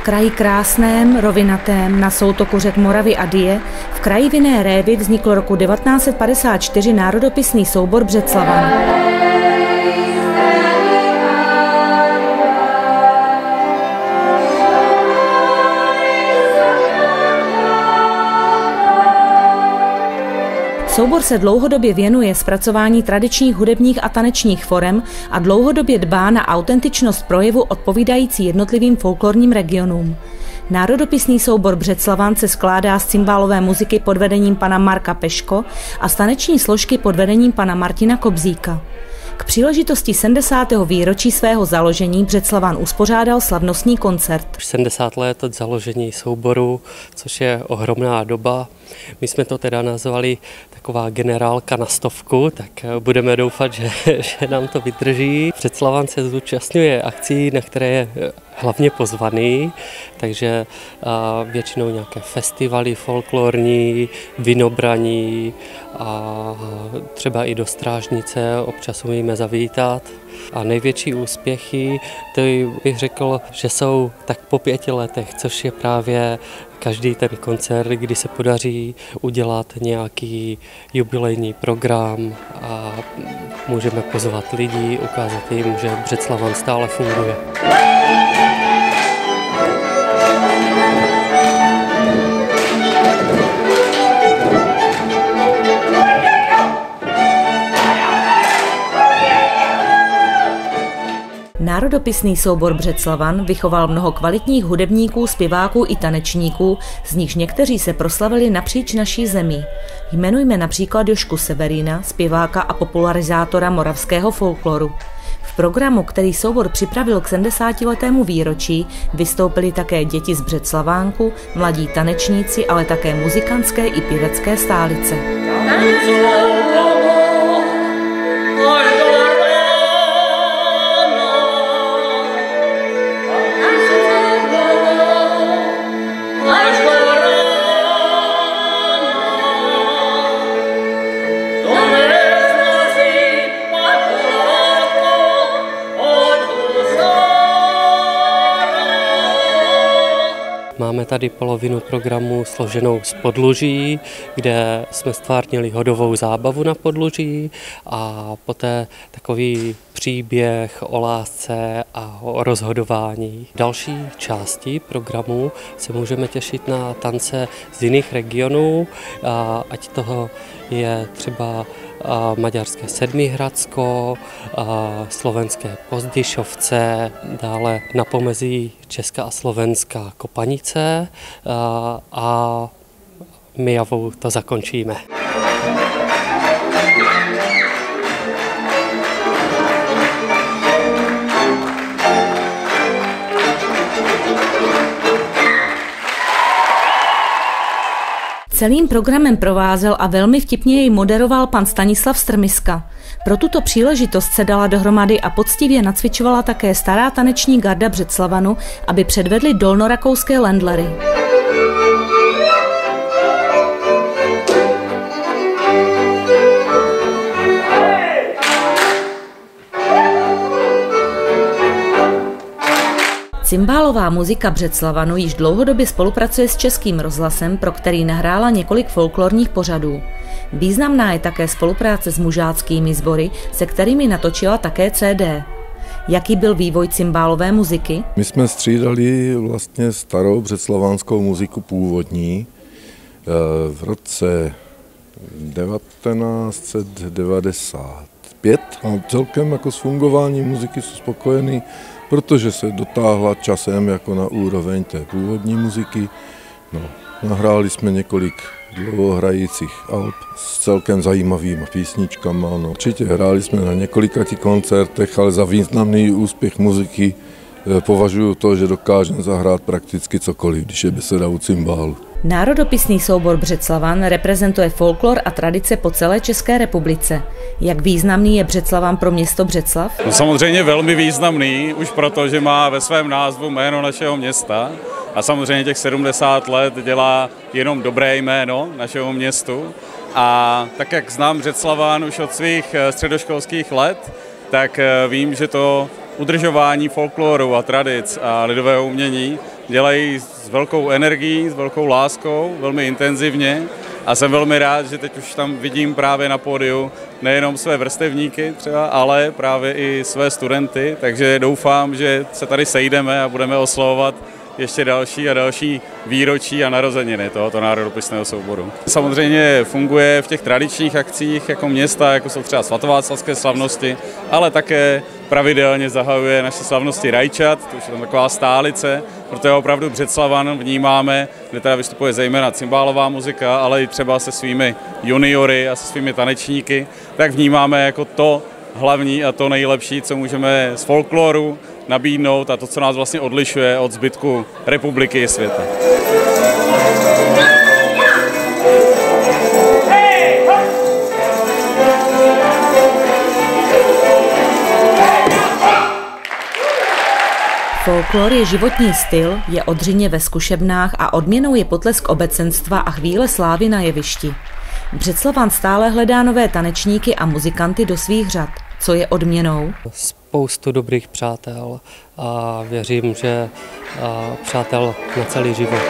kraji krásném, rovinatém, na soutoku řek Moravy a Dyje, v kraji vinné révy vznikl roku 1954 národopisný soubor Břeclavan. Soubor se dlouhodobě věnuje zpracování tradičních hudebních a tanečních forem a dlouhodobě dbá na autentičnost projevu odpovídající jednotlivým folklorním regionům. Národopisný soubor Břeclavan se skládá z cymbálové muziky pod vedením pana Marka Peško a z taneční složky pod vedením pana Martina Kobzíka. K příležitosti 70. výročí svého založení Břeclavan uspořádal slavnostní koncert. 70 let od založení souboru, což je ohromná doba. My jsme to teda nazvali taková generálka na 100, tak budeme doufat, že nám to vydrží. Břeclavan se zúčastňuje akcí, na které je hlavně pozvaný, takže většinou nějaké festivaly folklorní, vinobraní a třeba i do Strážnice občas umíme zavítat. A největší úspěchy, to bych řekl, že jsou tak po 5 letech, což je právě každý ten koncert, kdy se podaří udělat nějaký jubilejní program a můžeme pozvat lidi, ukázat jim, že Břeclavan stále funguje. Národopisný soubor Břeclavan vychoval mnoho kvalitních hudebníků, zpěváků i tanečníků, z nichž někteří se proslavili napříč naší zemí. Jmenujme například Jožku Severína, zpěváka a popularizátora moravského folkloru. V programu, který soubor připravil k 70letému výročí, vystoupili také děti z Břeclavánku, mladí tanečníci, ale také muzikantské i pěvecké stálice. Máme tady polovinu programu složenou z podluží, kde jsme stvárnili hodovou zábavu na podluží a poté takový příběh o lásce a o rozhodování. V další části programu se můžeme těšit na tance z jiných regionů, ať toho je třeba maďarské Sedmihradsko, slovenské Pozděšovce, dále na pomezí Česka a Slovenska Kopanice a Myjavou to zakončíme. Celým programem provázel a velmi vtipně jej moderoval pan Stanislav Strmiska. Pro tuto příležitost se dala dohromady a poctivě nacvičovala také stará taneční garda Břeclavanu, aby předvedli dolnorakouské landlery. Cymbálová muzika Břeclavanu již dlouhodobě spolupracuje s Českým rozhlasem, pro který nahrála několik folklorních pořadů. Významná je také spolupráce s mužáckými sbory, se kterými natočila také CD. Jaký byl vývoj cymbálové muziky? My jsme střídali vlastně starou břeclavanskou muziku původní. V roce 1995 a celkem jako s fungováním muziky jsou spokojený, protože se dotáhla časem jako na úroveň té původní muziky. No, nahráli jsme několik dlouhohrajících alb s celkem zajímavými písničkami. No, určitě hráli jsme na několika koncertech, ale za významný úspěch muziky považuji to, že dokážeme zahrát prakticky cokoliv, když je beseda u cymbálu. Národopisný soubor Břeclavan reprezentuje folklor a tradice po celé České republice. Jak významný je Břeclavan pro město Břeclav? No, samozřejmě velmi významný, už proto, že má ve svém názvu jméno našeho města a samozřejmě těch 70 let dělá jenom dobré jméno našeho městu. A tak, jak znám Břeclavan už od svých středoškolských let, tak vím, že to udržování folkloru a tradic a lidového umění dělají s velkou energií, s velkou láskou, velmi intenzivně a jsem velmi rád, že teď už tam vidím právě na pódiu nejenom své vrstevníky třeba, ale právě i své studenty, takže doufám, že se tady sejdeme a budeme oslavovat ještě další a další výročí a narozeniny tohoto národopisného souboru. Samozřejmě funguje v těch tradičních akcích jako města, jako jsou třeba svatováclavské slavnosti, ale také pravidelně zahajuje naše slavnosti Rajčat, to už je tam taková stálice, protože opravdu Břeclavan vnímáme, kde teda vystupuje zejména cymbálová muzika, ale i třeba se svými juniory a se svými tanečníky, tak vnímáme jako to hlavní a to nejlepší, co můžeme z folkloru nabídnout a to, co nás vlastně odlišuje od zbytku republiky i světa. Folklor je životní styl, je odřině ve zkušebnách a odměnou je potlesk obecenstva a chvíle slávy na jevišti. Břeclavan stále hledá nové tanečníky a muzikanty do svých řad. Co je odměnou? Spoustu dobrých přátel a věřím, že přátel na celý život.